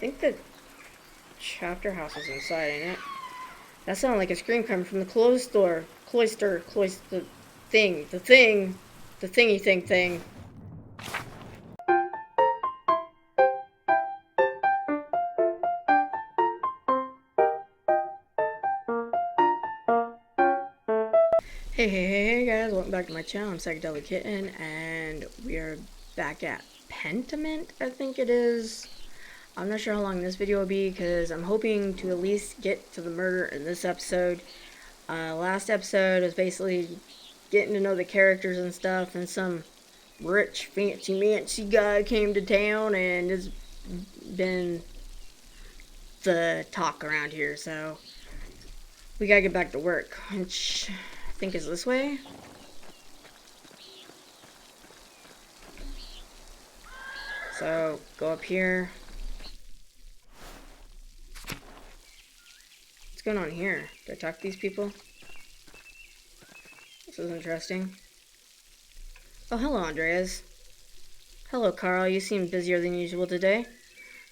think the chapter house is inside, ain't it? That sounded like a scream coming from the cloister, the thingy thing. Hey guys, welcome back to my channel. I'm Psychedelic Kitten, and we are back at Pentiment, I think it is. I'm not sure how long this video will be, because I'm hoping to at least get to the murder in this episode. Last episode was basically getting to know the characters and stuff, and some rich, fancy guy came to town, and has been the talk around here, so we gotta get back to work, which I think is this way. So, go up here. What's going on here? Do I talk to these people? This is interesting. Oh, hello, Andreas. Hello, Carl. You seem busier than usual today.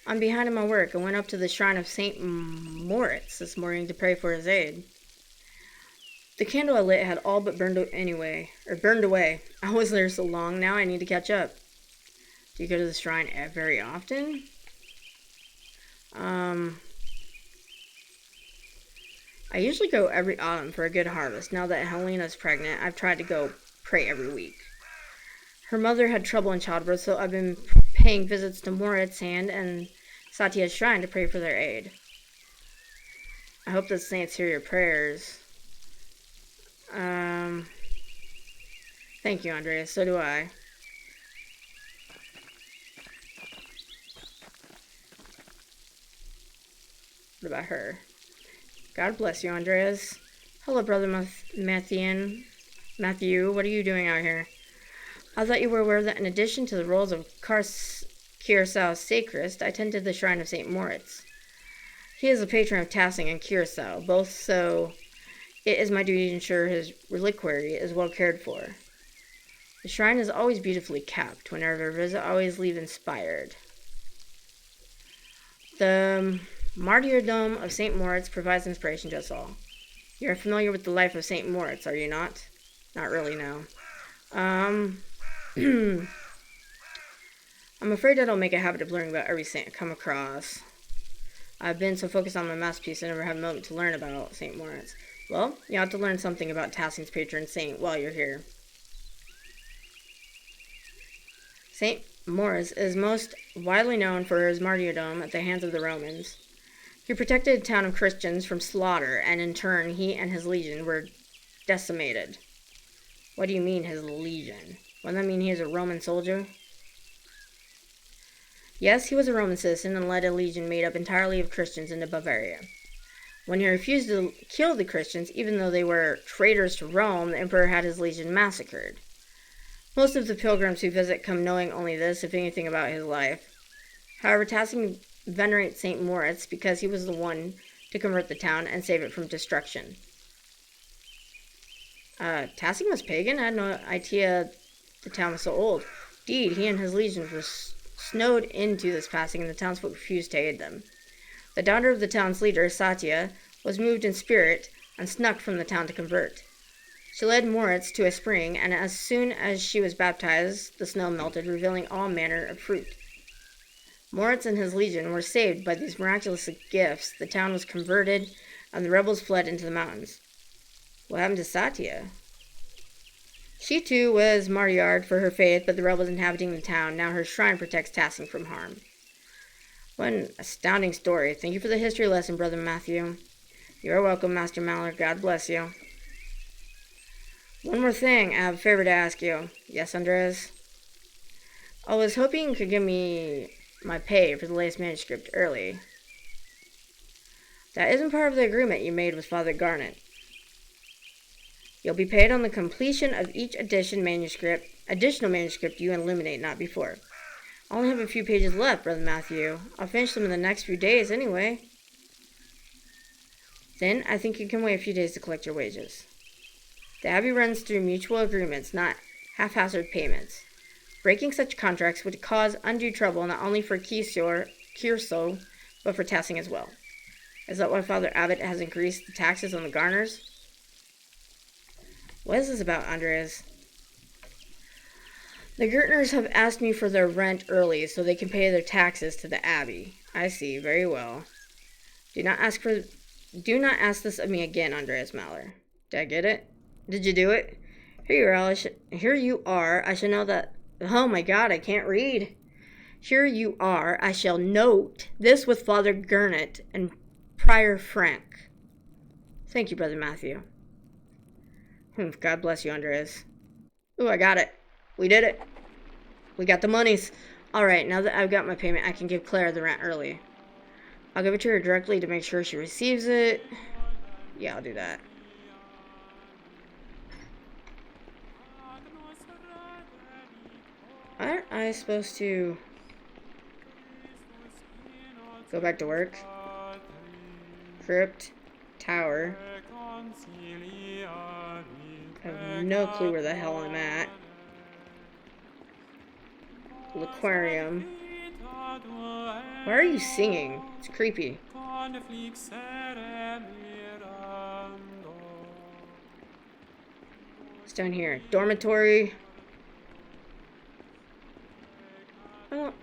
I'm behind in my work. I went up to the shrine of St. Moritz this morning to pray for his aid. The candle I lit had all but burned away. I was there so long, now I need to catch up. Do you go to the shrine very often? I usually go every autumn for a good harvest. Now that Helena's pregnant, I've tried to go pray every week. Her mother had trouble in childbirth, so I've been paying visits to Moritz and Satya's shrine to pray for their aid. I hope the saints hear your prayers. Thank you, Andreas. So do I. What about her? God bless you, Andreas. Hello, Brother Matthew. What are you doing out here? I thought you were aware that in addition to the roles of Curaçao's sacrist, I tended the shrine of St. Moritz. He is the patron of Tassing and Curaçao, both, so it is my duty to ensure his reliquary is well cared for. The shrine is always beautifully kept. Whenever I visit, I always leave inspired. The martyrdom of St. Moritz provides inspiration to us all. You're familiar with the life of St. Moritz, are you not? Not really, no. I'm afraid I don't make a habit of learning about every saint I come across. I've been so focused on my masterpiece I never had a moment to learn about St. Moritz. Well, you ought to learn something about Tassing's patron saint while you're here. St. Moritz is most widely known for his martyrdom at the hands of the Romans. He protected a town of Christians from slaughter, and in turn, he and his legion were decimated. What do you mean, his legion? Wouldn't that mean he was a Roman soldier? Yes, he was a Roman citizen and led a legion made up entirely of Christians into Bavaria. When he refused to kill the Christians, even though they were traitors to Rome, the emperor had his legion massacred. Most of the pilgrims who visit come knowing only this, if anything, about his life. However, Tassing venerates St. Moritz because he was the one to convert the town and save it from destruction. Tassing was pagan? I had no idea the town was so old. Indeed, he and his legions were snowed into this passing, and the townsfolk refused to aid them. The daughter of the town's leader, Satya, was moved in spirit and snuck from the town to convert. She led Moritz to a spring, and as soon as she was baptized, the snow melted, revealing all manner of fruit. Moritz and his legion were saved by these miraculous gifts. The town was converted, and the rebels fled into the mountains. What happened to Satya? She too was martyred for her faith, but the rebels inhabiting the town, now her shrine protects Tassing from harm. What an astounding story. Thank you for the history lesson, Brother Matthew. You're welcome, Master Maler. God bless you. One more thing, I have a favor to ask you. Yes, Andreas? I was hoping you could give me my pay for the latest manuscript early. That isn't part of the agreement you made with Father Garnet. You'll be paid on the completion of each additional manuscript you illuminate, not before. I only have a few pages left, Brother Matthew. I'll finish them in the next few days anyway. Then I think you can wait a few days to collect your wages. The Abbey runs through mutual agreements, not haphazard payments. Breaking such contracts would cause undue trouble not only for Curaçao, but for taxing as well. Is that why Father Abbot has increased the taxes on the gardeners? What is this about, Andreas? The gardeners have asked me for their rent early so they can pay their taxes to the abbey. I see, very well. Do not ask this of me again, Andreas Maler. Did I get it? Did you do it? Here you are. I shall know that. Oh my God, I can't read. Here you are. I shall note this with Father Gurnet and Prior Frank. Thank you, Brother Matthew. God bless you, Andreas. Ooh, I got it. We did it. We got the monies. Alright, now that I've got my payment, I can give Claire the rent early. I'll give it to her directly to make sure she receives it. Yeah, I'll do that. Aren't I supposed to go back to work? Crypt. Tower. I have no clue where the hell I'm at. Aquarium. Why are you singing? It's creepy. It's down here. Dormitory. Oh.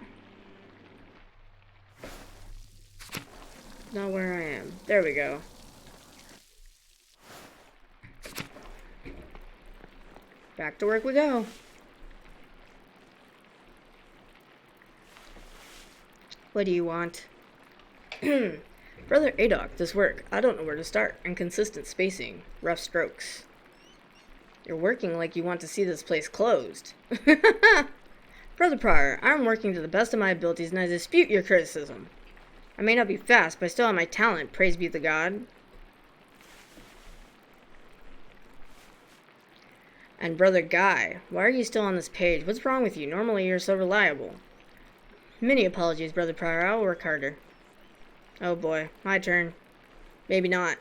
Not where I am. There we go. Back to work we go. What do you want? Brother Adok, this work. I don't know where to start. Inconsistent spacing. Rough strokes. You're working like you want to see this place closed. Brother Prior, I'm working to the best of my abilities and I dispute your criticism. I may not be fast, but I still have my talent. Praise be the God. And Brother Guy, why are you still on this page? What's wrong with you? Normally you're so reliable. Many apologies, Brother Prior. I'll work harder. Oh boy, my turn. Maybe not.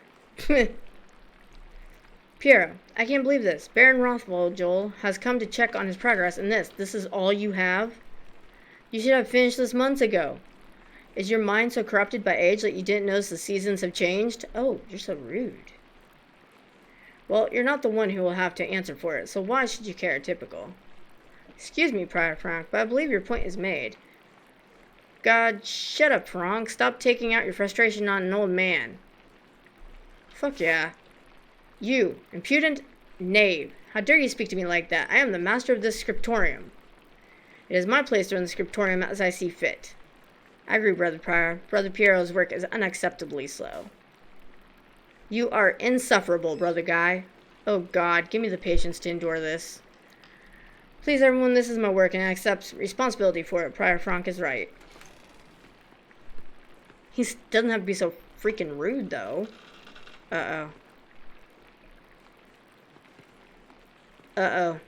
Piero, I can't believe this. Baron Rothwald, Joel, has come to check on his progress, and this is all you have? You should have finished this months ago. Is your mind so corrupted by age that you didn't notice the seasons have changed? Oh, you're so rude. Well, you're not the one who will have to answer for it, so why should you care? Typical. Excuse me, Prior Frank, but I believe your point is made. God, shut up, Frank. Stop taking out your frustration on an old man. Fuck yeah. You, impudent knave. How dare you speak to me like that? I am the master of this scriptorium. It is my place to run the scriptorium as I see fit. I agree, Brother Prior. Brother Piero's work is unacceptably slow. You are insufferable, Brother Guy. Oh God, give me the patience to endure this. Please, everyone, this is my work, and I accept responsibility for it. Prior Frank is right. He doesn't have to be so freaking rude, though. Uh-oh. Uh-oh.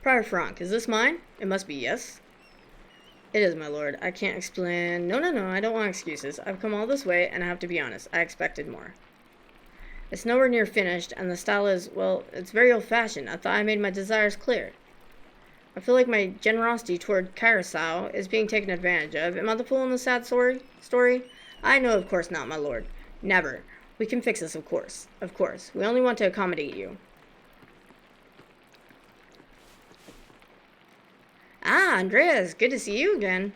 Prior Frank, is this mine? It must be, yes. It is, my lord. I can't explain. No, I don't want excuses. I've come all this way, and I have to be honest. I expected more. It's nowhere near finished, and the style is, well, it's very old-fashioned. I thought I made my desires clear. I feel like my generosity toward Carousel is being taken advantage of. Am I the fool in the sad story? I know, of course not, my lord. Never. We can fix this, of course. Of course. We only want to accommodate you. Ah, Andreas, good to see you again.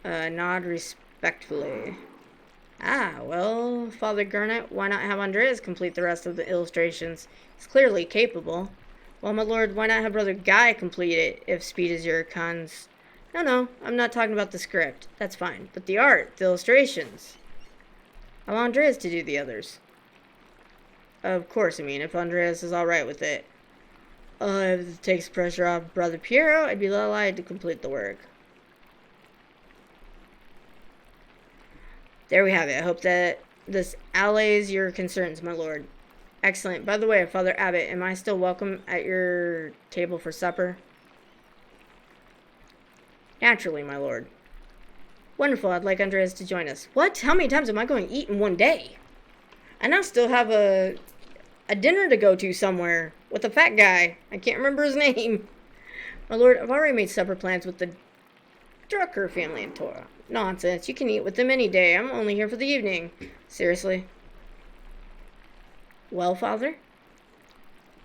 Nod respectfully. Ah, well, Father Garnet, why not have Andreas complete the rest of the illustrations? He's clearly capable. Well, my lord, why not have Brother Guy complete it, if speed is your cons... No, I'm not talking about the script. That's fine. But the art, the illustrations. I want Andreas to do the others. Of course, if Andreas is alright with it. If it takes pressure off Brother Piero, I'd be delighted to complete the work. There we have it. I hope that this allays your concerns, my lord. Excellent. By the way, Father Abbot, am I still welcome at your table for supper? Naturally, my lord. Wonderful. I'd like Andreas to join us. What? How many times am I going to eat in one day? And I still have a dinner to go to somewhere with a fat guy. I can't remember his name. My lord, I've already made supper plans with the Drucker family in Torah. Nonsense. You can eat with them any day. I'm only here for the evening. Seriously. Well, father?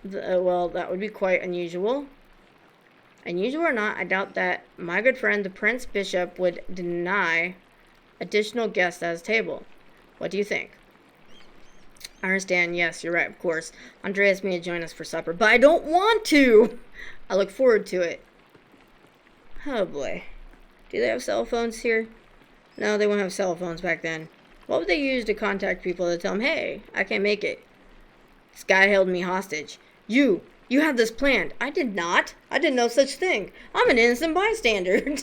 Well, that would be quite unusual. Unusual or not, I doubt that my good friend, the Prince Bishop, would deny additional guests at his table. What do you think? I understand. Yes, you're right, of course. Andreas may join us for supper, but I don't want to! I look forward to it. Oh, boy. Do they have cell phones here? No, they won't have cell phones back then. What would they use to contact people to tell them, hey, I can't make it? This guy held me hostage. You had this planned. I did not. I did no such thing. I'm an innocent bystander.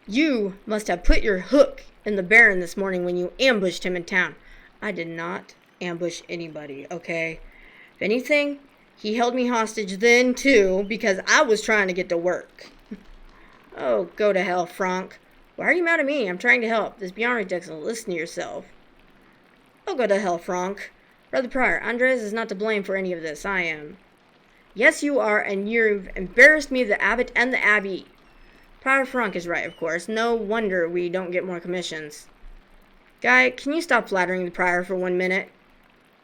You must have put your hook in the Baron this morning when you ambushed him in town. I did not ambush anybody, okay? If anything, he held me hostage then, too, because I was trying to get to work. Oh, go to hell, Frank. Why are you mad at me? I'm trying to help. This beyond ridiculous. Listen to yourself. Oh, go to hell, Frank. Brother Prior, Andres is not to blame for any of this. I am. Yes, you are, and you've embarrassed me, the abbot, and the abbey. Prior Frank is right, of course. No wonder we don't get more commissions. Guy, can you stop flattering the prior for 1 minute?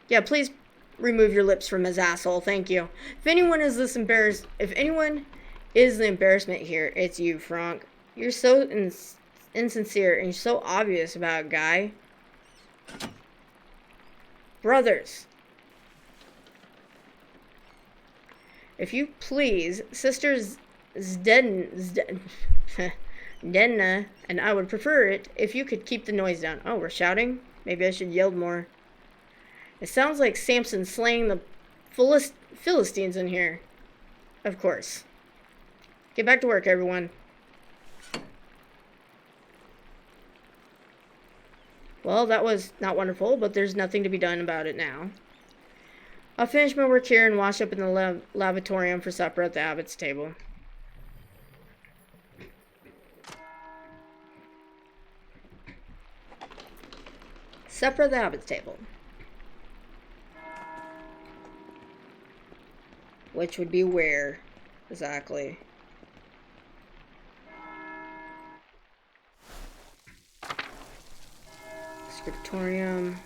Yeah, please remove your lips from his asshole. Thank you. If anyone is the embarrassment here, it's you, Frank. You're so insincere and so obvious about it, Guy. Brothers. If you please, sisters Denna, and I would prefer it if you could keep the noise down. Oh, we're shouting? Maybe I should yell more. It sounds like Samson slaying the Philistines in here. Of course. Get back to work, everyone. Well, that was not wonderful, but there's nothing to be done about it now. I'll finish my work here and wash up in the lavatorium for supper at the abbot's table. Supper at the abbot's table. Which would be where, exactly? Scriptorium.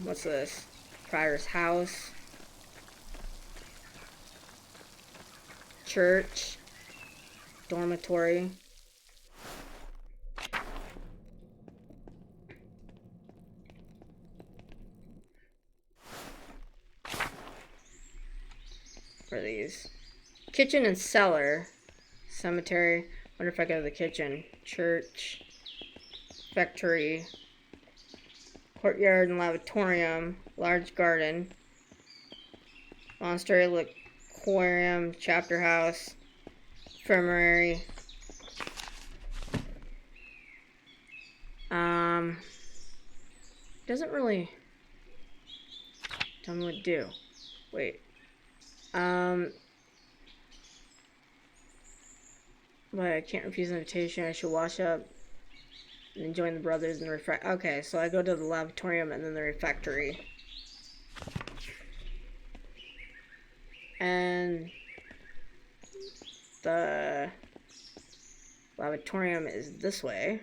What's this? Prior's house. Church. Dormitory. What are these? Kitchen and cellar. Cemetery. Wonder if I go to the kitchen. Church. Factory. Courtyard and lavatorium. Large garden. Monastery, aquarium. Chapter house. Infirmary. Doesn't really tell me what to do. Wait. But I can't refuse an invitation. I should wash up and then join the brothers in the refectory. Okay, so I go to the lavatorium and then the refectory. And the lavatorium is this way.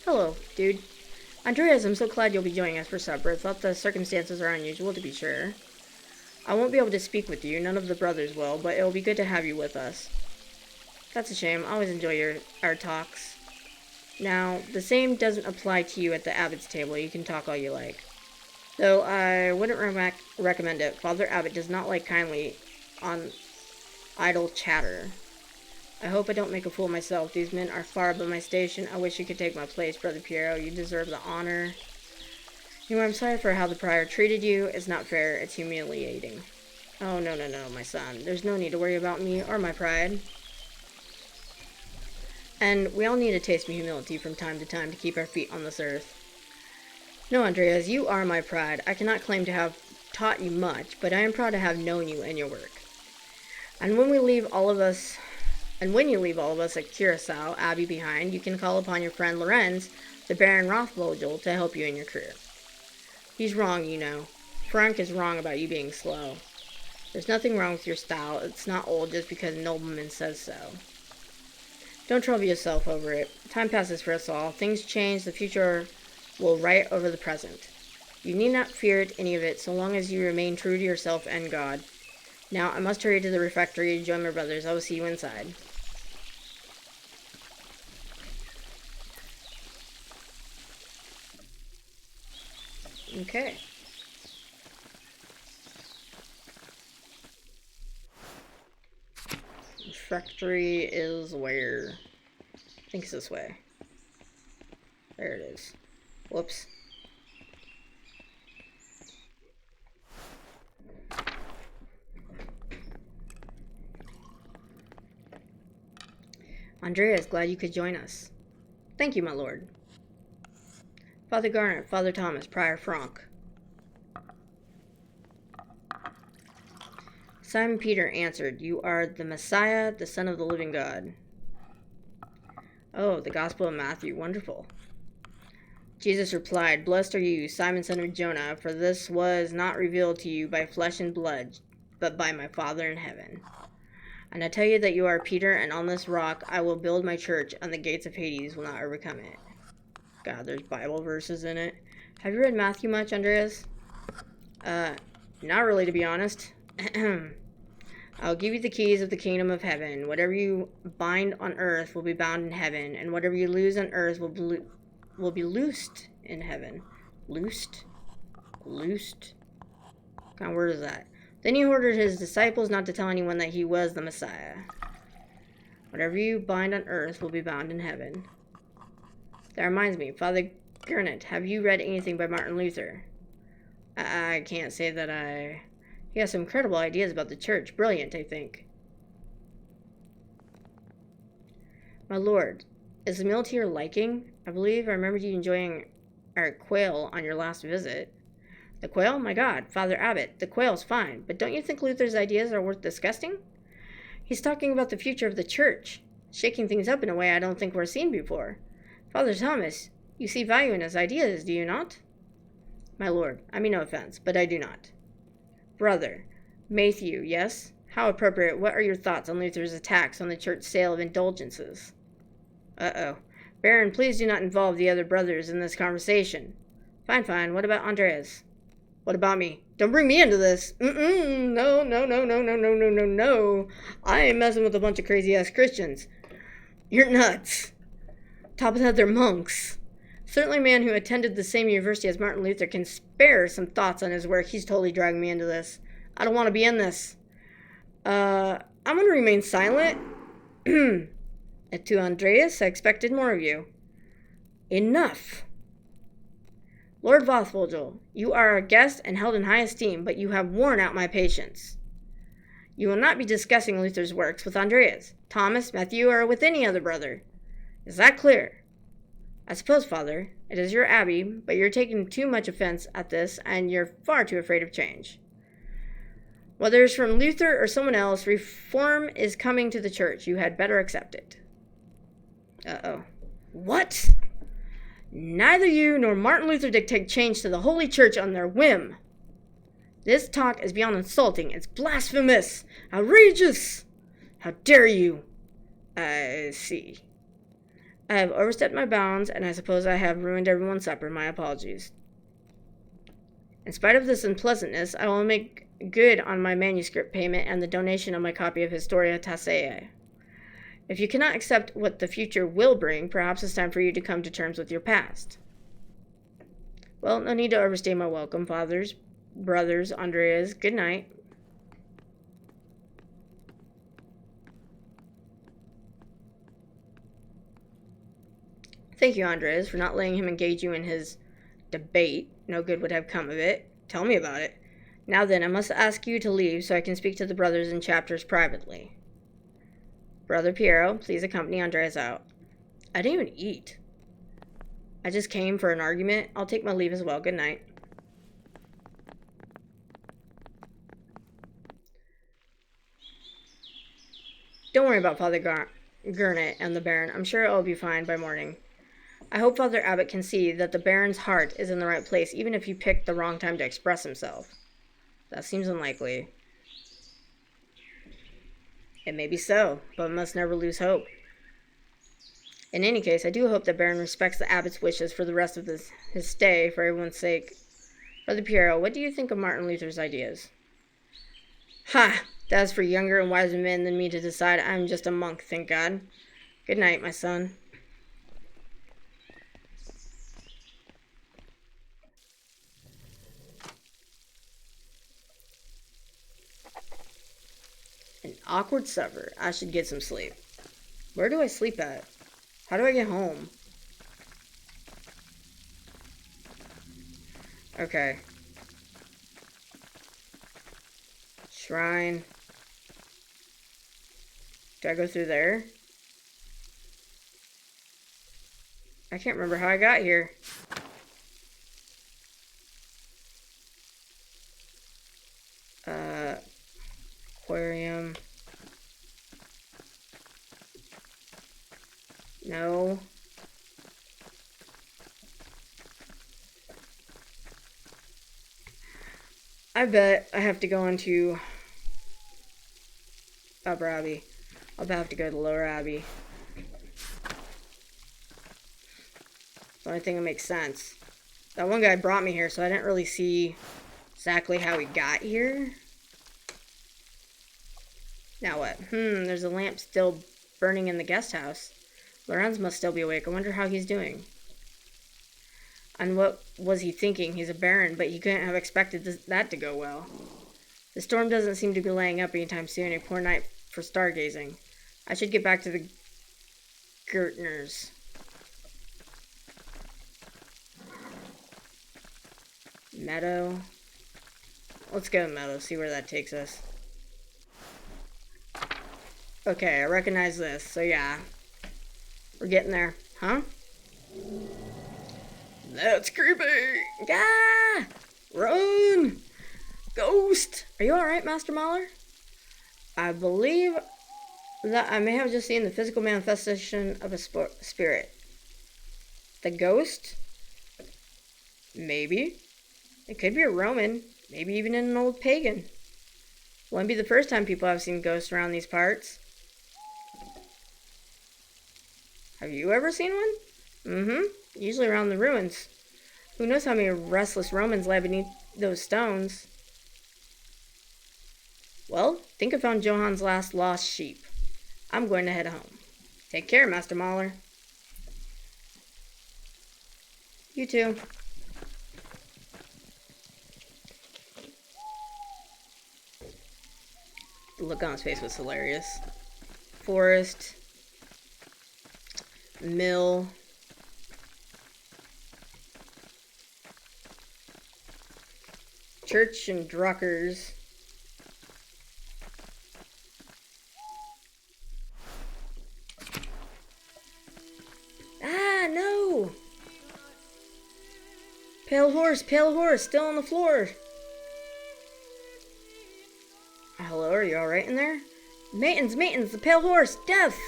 Hello, dude. Andreas, I'm so glad you'll be joining us for supper. I thought the circumstances are unusual, to be sure. I won't be able to speak with you. None of the brothers will, but it'll be good to have you with us. That's a shame. I always enjoy our talks. Now, the same doesn't apply to you at the abbot's table. You can talk all you like. Though I wouldn't recommend it. Father Abbot does not like kindly on idle chatter. I hope I don't make a fool of myself. These men are far above my station. I wish you could take my place, Brother Piero. You deserve the honor. You know, I'm sorry for how the prior treated you. It's not fair. It's humiliating. Oh, no, my son. There's no need to worry about me or my pride. And we all need a taste of humility from time to time to keep our feet on this earth. No, Andreas, you are my pride. I cannot claim to have taught you much, but I am proud to have known you and your work. And when we leave, all of us And when you leave all of us at Curacao Abbey behind, you can call upon your friend Lorenz, the Baron Rothvogel, to help you in your career. He's wrong, you know. Frank is wrong about you being slow. There's nothing wrong with your style. It's not old just because a nobleman says so. Don't trouble yourself over it. Time passes for us all. Things change. The future will right over the present. You need not fear any of it so long as you remain true to yourself and God. Now, I must hurry to the refectory to join my brothers. I will see you inside. Okay. Refectory is where? I think it's this way. There it is. Whoops. Andreas, glad you could join us. Thank you, my lord. Father Garnet, Father Thomas, Prior Franck. Simon Peter answered, "You are the Messiah, the Son of the living God." Oh, the Gospel of Matthew, wonderful. Jesus replied, "Blessed are you, Simon, son of Jonah, for this was not revealed to you by flesh and blood, but by my Father in heaven. And I tell you that you are Peter, and on this rock I will build my church, and the gates of Hades will not overcome it." God, there's Bible verses in it. Have you read Matthew much, Andreas? Not really, to be honest. I'll give you the keys of the kingdom of heaven. Whatever you bind on earth will be bound in heaven, and whatever you loose on earth will be loosed in heaven. Loosed? Loosed? What kind of word is that? Then he ordered his disciples not to tell anyone that he was the Messiah. Whatever you bind on earth will be bound in heaven. That reminds me, Father Gernot, have you read anything by Martin Luther? I can't say that I... He has some incredible ideas about the church. Brilliant, I think. My lord, is the meal to your liking? I believe I remembered you enjoying our quail on your last visit. The quail? My God, Father Abbot, the quail's fine, but don't you think Luther's ideas are worth discussing? He's talking about the future of the church, shaking things up in a way I don't think we're seen before. Father Thomas, you see value in his ideas, do you not? My lord, I mean no offense, but I do not. Brother, Matthew, yes? How appropriate. What are your thoughts on Luther's attacks on the church sale of indulgences? Uh-oh. Baron, please do not involve the other brothers in this conversation. Fine, fine. What about Andreas? What about me? Don't bring me into this. No. I ain't messing with a bunch of crazy-ass Christians. You're nuts. Top of that, they're monks. Certainly a man who attended the same university as Martin Luther can spare some thoughts on his work. He's totally dragging me into this. I don't want to be in this. I'm going to remain silent. To Andreas, I expected more of you. Enough. Lord Rothvogel, you are a guest and held in high esteem, but you have worn out my patience. You will not be discussing Luther's works with Andreas, Thomas, Matthew, or with any other brother. Is that clear? I suppose, Father, it is your abbey, but you're taking too much offense at this, and you're far too afraid of change. Whether it's from Luther or someone else, reform is coming to the church. You had better accept it. Uh-oh. What? Neither you nor Martin Luther dictate change to the Holy Church on their whim. This talk is beyond insulting. It's blasphemous. Outrageous. How dare you? I see. I have overstepped my bounds, and I suppose I have ruined everyone's supper. My apologies. In spite of this unpleasantness, I will make good on my manuscript payment and the donation of my copy of Historia Tassei. If you cannot accept what the future will bring, perhaps it's time for you to come to terms with your past. Well, no need to overstay my welcome, fathers, brothers, Andreas. Good night. Thank you, Andreas, for not letting him engage you in his debate. No good would have come of it. Tell me about it. Now then, I must ask you to leave so I can speak to the brothers in chapters privately. Brother Piero, please accompany Andreas out. I didn't even eat. I just came for an argument. I'll take my leave as well. Good night. Don't worry about Father Gurnet and the Baron. I'm sure it'll be fine by morning. I hope Father Abbot can see that the Baron's heart is in the right place, even if he picked the wrong time to express himself. That seems unlikely. It may be so, but we must never lose hope. In any case, I do hope that Baron respects the Abbot's wishes for the rest of his stay, for everyone's sake. Brother Piero, what do you think of Martin Luther's ideas? Ha! That's for younger and wiser men than me to decide. I'm just a monk, thank God. Good night, my son. An awkward supper. I should get some sleep. Where do I sleep at? How do I get home? Okay. Shrine. Do I go through there? I can't remember how I got here. Aquarium. No. I bet I have to go into Upper Abbey. I'll have to go to Lower Abbey. The only thing that makes sense. That one guy brought me here, so I didn't really see exactly how he got here. Now what? There's a lamp still burning in the guest house. Lorenz must still be awake. I wonder how he's doing. And what was he thinking? He's a baron, but he couldn't have expected that to go well. The storm doesn't seem to be laying up anytime soon. A poor night for stargazing. I should get back to the Gertners. Meadow. Let's go to Meadow, see where that takes us. Okay, I recognize this, so yeah. We're getting there. Huh? That's creepy! Yeah! Run! Ghost! Are you alright, Master Maler? I believe that I may have just seen the physical manifestation of a spirit. The ghost? Maybe. It could be a Roman. Maybe even an old pagan. Wouldn't be the first time people have seen ghosts around these parts. Have you ever seen one? Usually around the ruins. Who knows how many restless Romans lie beneath those stones? Well, think I found Johann's last lost sheep. I'm going to head home. Take care, Master Maler. You too. The look on his face was hilarious. Forest. Mill. Church and Druckers. Ah, no! Pale horse, still on the floor. Hello, are you alright in there? Matins, the pale horse, death!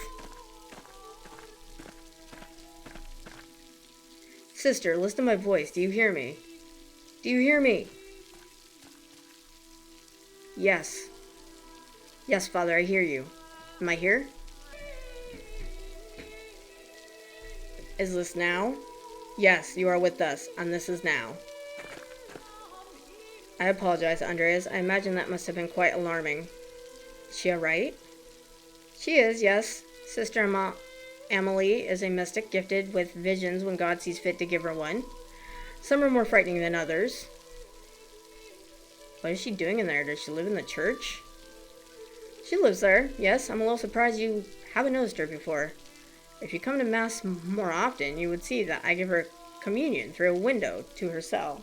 Sister, listen to my voice. Do you hear me? Do you hear me? Yes. Yes, Father, I hear you. Am I here? Is this now? Yes, you are with us, and this is now. I apologize, Andreas. I imagine that must have been quite alarming. Is she alright? She is, yes. Sister Amelie is a mystic gifted with visions when God sees fit to give her one. Some are more frightening than others. What is she doing in there? Does she live in the church? She lives there, yes. I'm a little surprised you haven't noticed her before. If you come to Mass more often, you would see that I give her communion through a window to her cell.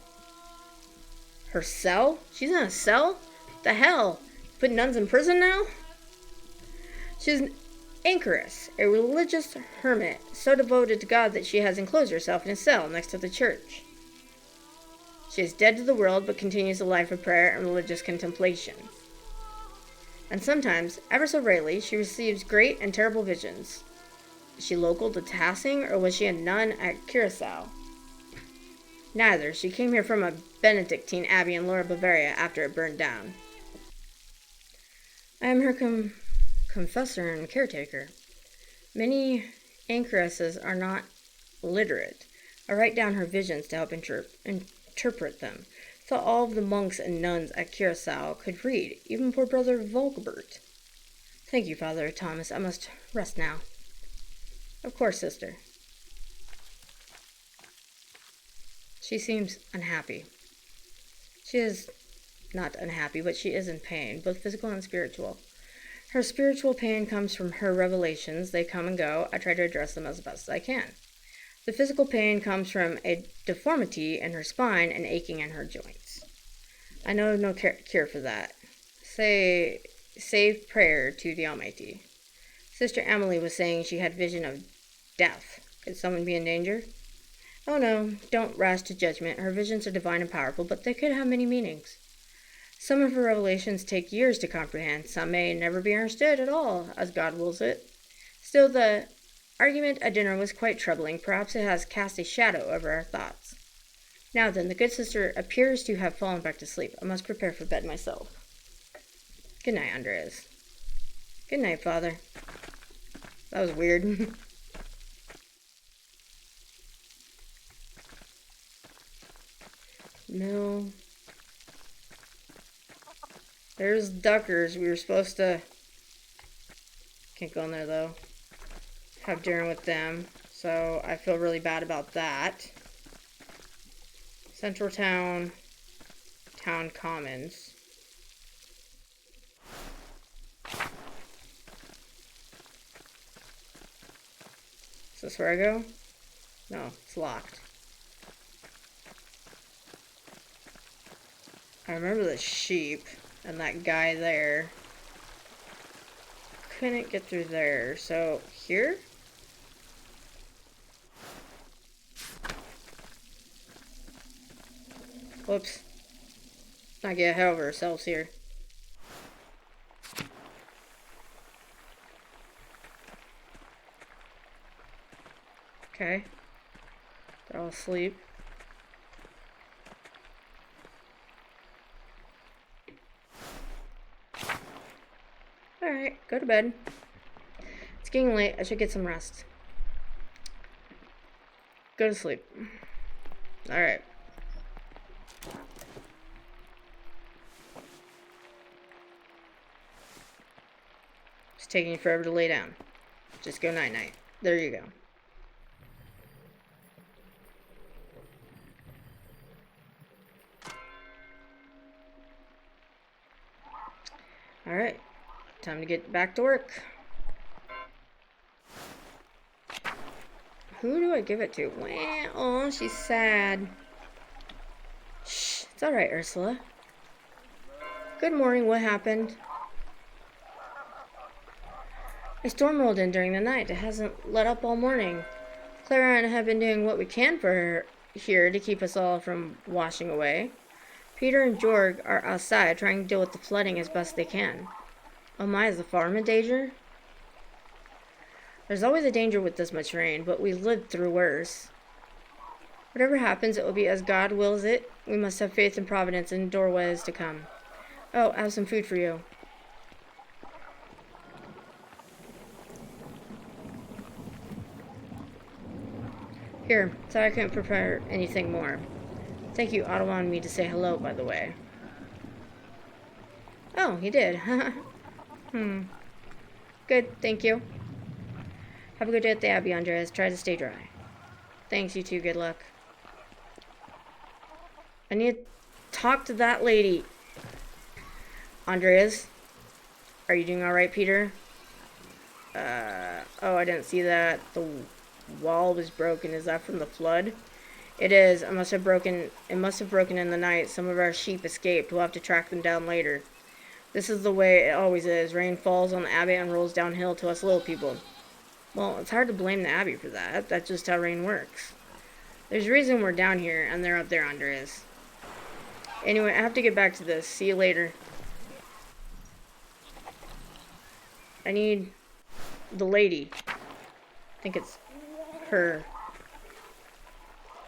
Her cell? She's in a cell? The hell? Put nuns in prison now? She's an anchoress, a religious hermit, so devoted to God that she has enclosed herself in a cell next to the church. She is dead to the world, but continues a life of prayer and religious contemplation. And sometimes, ever so rarely, she receives great and terrible visions. Is she local to Tassing, or was she a nun at Curacao? Neither. She came here from a Benedictine abbey in Lower Bavaria after it burned down. I am her confessor and caretaker. Many anchoresses are not literate. I write down her visions to help interpret them. Thought all of the monks and nuns at Curacao could read, even poor brother Volkbert. Thank you, Father Thomas. I must rest now. Of course, sister. She seems unhappy. She is not unhappy, but she is in pain, both physical and spiritual. Her spiritual pain comes from her revelations. They come and go. I try to address them as best as I can. The physical pain comes from a deformity in her spine and aching in her joints. I know no cure for that. Say prayer to the Almighty. Sister Emily was saying she had vision of death. Could someone be in danger? Oh no, don't rush to judgment. Her visions are divine and powerful, but they could have many meanings. Some of her revelations take years to comprehend. Some may never be understood at all, as God wills it. Still, the argument at dinner was quite troubling. Perhaps it has cast a shadow over our thoughts. Now then, the good sister appears to have fallen back to sleep. I must prepare for bed myself. Good night, Andreas. Good night, Father. That was weird. No. There's duckers. We were supposed to... Can't go in there, though. Have dinner with them. So, I feel really bad about that. Central Town. Town Commons. Is this where I go? No, it's locked. I remember the sheep and that guy there. Couldn't get through there. So, here? Whoops. Not get ahead of ourselves here. Okay. They're all asleep. Alright, go to bed. It's getting late. I should get some rest. Go to sleep. Alright. It's taking you forever to lay down. Just go night-night. There you go. Alright. Time to get back to work. Who do I give it to? Oh, she's sad. Shh, it's alright, Ursula. Good morning, what happened? A storm rolled in during the night. It hasn't let up all morning. Clara and I have been doing what we can for her here to keep us all from washing away. Peter and Georg are outside trying to deal with the flooding as best they can. Oh my, is the farm in danger? There's always a danger with this much rain, but we've lived through worse. Whatever happens, it will be as God wills it. We must have faith in Providence and endure what is to come. Oh, I have some food for you. Here, sorry I couldn't prepare anything more. Thank you, Otto wanted me to say hello, by the way. Oh, he did. Good, thank you. Have a good day at the Abbey, Andreas. Try to stay dry. Thanks, you too. Good luck. I need to talk to that lady. Andreas? Are you doing alright, Peter? Oh, I didn't see that. The wall was broken. Is that from the flood? It is. It must have broken in the night. Some of our sheep escaped. We'll have to track them down later. This is the way it always is. Rain falls on the Abbey and rolls downhill to us little people. Well, it's hard to blame the Abbey for that. That's just how rain works. There's a reason we're down here, and they're up there, Andreas. Anyway, I have to get back to this. See you later. I need the lady. I think it's her.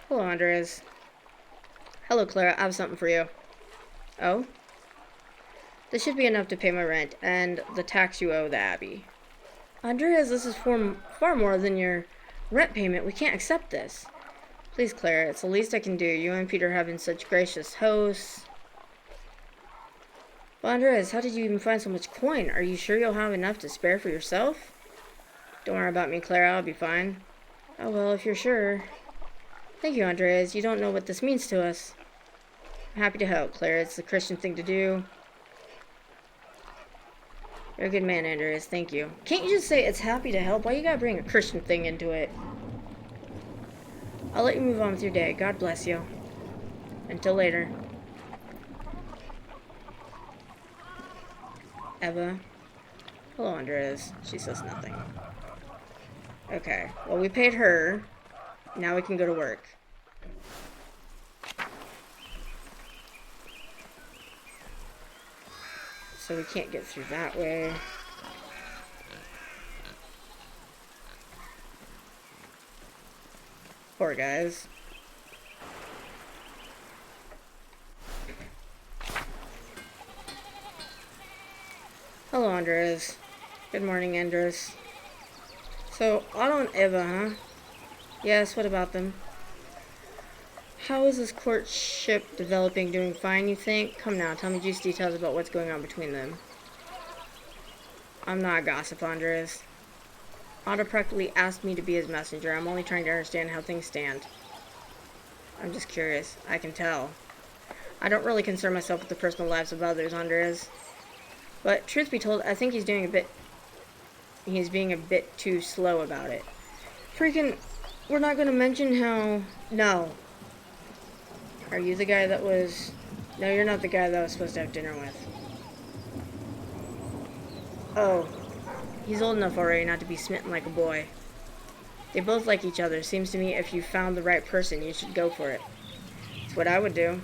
Hello, Andreas. Hello, Clara. I have something for you. Oh? This should be enough to pay my rent and the tax you owe the Abbey. Andreas, this is far more than your rent payment. We can't accept this. Please, Clara, it's the least I can do. You and Peter have been such gracious hosts. Well, Andreas, how did you even find so much coin? Are you sure you'll have enough to spare for yourself? Don't worry about me, Clara. I'll be fine. Oh, well, if you're sure. Thank you, Andreas. You don't know what this means to us. I'm happy to help, Clara. It's the Christian thing to do. You're a good man, Andreas. Thank you. Can't you just say it's happy to help? Why you gotta bring a Christian thing into it? I'll let you move on with your day. God bless you. Until later. Eva. Hello, Andreas. She says nothing. Okay. Well, we paid her. Now we can go to work. So we can't get through that way. Poor guys. Hello, Andreas. Good morning, Andreas. So, Otto and Eva, huh? Yes, what about them? How is this courtship developing? Doing fine, you think? Come now, tell me juicy details about what's going on between them. I'm not a gossip, Andreas. Otto practically asked me to be his messenger. I'm only trying to understand how things stand. I'm just curious. I can tell. I don't really concern myself with the personal lives of others, Andreas. But truth be told, I think he's being a bit too slow about it. Freaking, we're not going to mention how... No. Are you the guy that was... No, you're not the guy that I was supposed to have dinner with. Oh. He's old enough already not to be smitten like a boy. They both like each other. Seems to me if you found the right person, you should go for it. It's what I would do.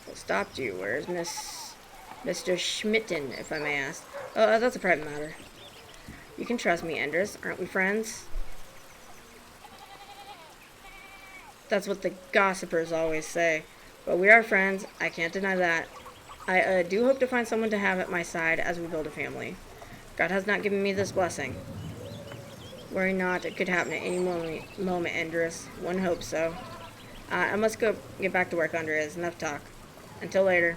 What stopped you? Where's Mr. Schmitten, if I may ask? Oh, that's a private matter. You can trust me, Andreas. Aren't we friends? That's what the gossipers always say. But we are friends. I can't deny that. I do hope to find someone to have at my side as we build a family. God has not given me this blessing. Worry not, it could happen at any moment, Andreas. One hopes so. I must go get back to work, Andreas. Enough talk. Until later.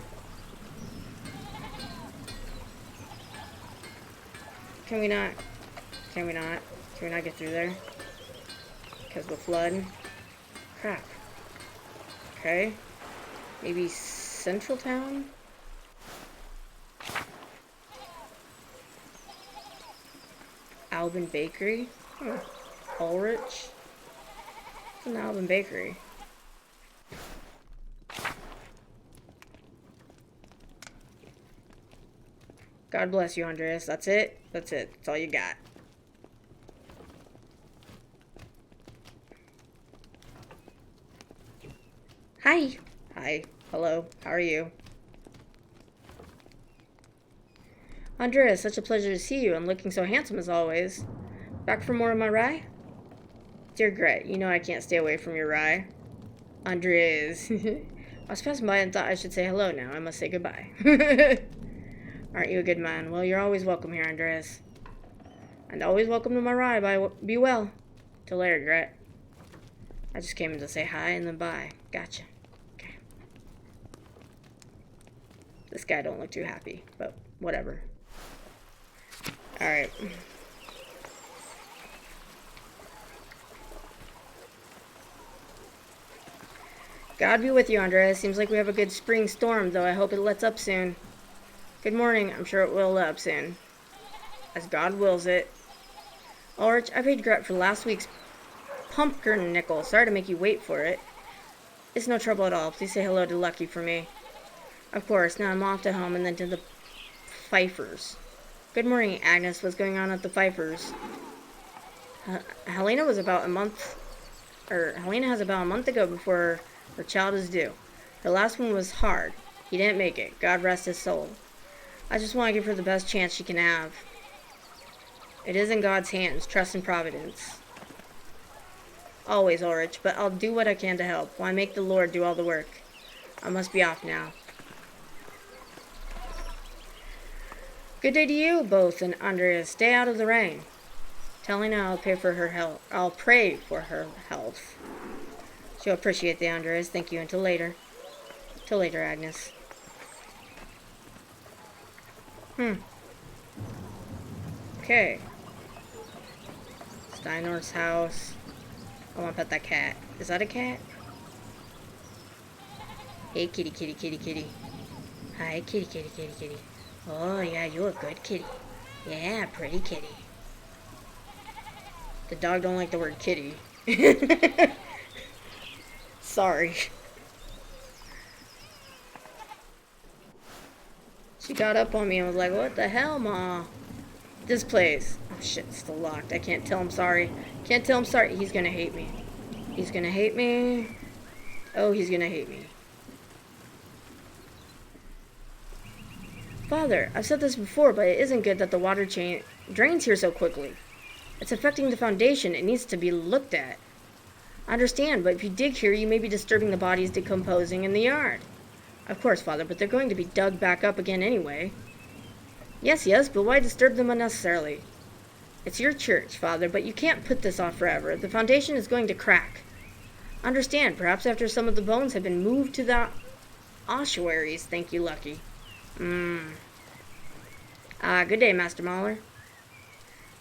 Can we not get through there? Because of the flood? Crap. Okay. Maybe Central Town? Albin Bakery? Ulrich? It's an Albin Bakery. God bless you, Andreas. That's it? That's it. That's all you got. Hi. Hi. Hello. How are you? Andreas, such a pleasure to see you and looking so handsome as always. Back for more of my rye? Dear Gret, you know I can't stay away from your rye. Andreas. I was passing by and thought I should say hello now. I must say goodbye. Aren't you a good man? Well, you're always welcome here, Andreas. And always welcome to my rye. Be well. Till later, Gret. I just came in to say hi and then bye. Gotcha. Okay. This guy don't look too happy, but whatever. Alright. God be with you, Andreas. Seems like we have a good spring storm, though I hope it lets up soon. Good morning. I'm sure it will let up soon. As God wills it. Ulrich, I paid Gret for last week's pumpkin nickel. Sorry to make you wait for it. It's no trouble at all. Please say hello to Lucky for me. Of course. Now I'm off to home and then to the Pfeiffers. Good morning, Agnes. What's going on at the Pfeiffers? Helena has about a month ago before her child is due. Her last one was hard. He didn't make it. God rest his soul. I just want to give her the best chance she can have. It is in God's hands. Trust in Providence. Always, Ulrich, but I'll do what I can to help. Why make the Lord do all the work? I must be off now. Good day to you both, and Andreas. Stay out of the rain. Telling her I'll pay for her health. I'll pray for her health. She'll appreciate the Andreas. Thank you. Until later. Till later, Agnes. Okay. Steinor's house. I want to pet that cat. Is that a cat? Hey, kitty, kitty, kitty, kitty. Hi, kitty, kitty, kitty, kitty. Oh, yeah, you're a good kitty. Yeah, pretty kitty. The dog don't like the word kitty. Sorry. She got up on me and was like, what the hell, Ma? This place. Oh, shit, it's still locked. I can't tell him sorry. Can't tell him sorry. He's gonna hate me. He's gonna hate me. Oh, he's gonna hate me. Father, I've said this before, but it isn't good that the water chain drains here so quickly. It's affecting the foundation. It needs to be looked at. I understand, but if you dig here, you may be disturbing the bodies decomposing in the yard. Of course, Father, but they're going to be dug back up again anyway. Yes, but why disturb them unnecessarily? It's your church, Father, but you can't put this off forever. The foundation is going to crack. Understand, perhaps after some of the bones have been moved to the ossuaries. Thank you, Lucky. Good day, Master Maler.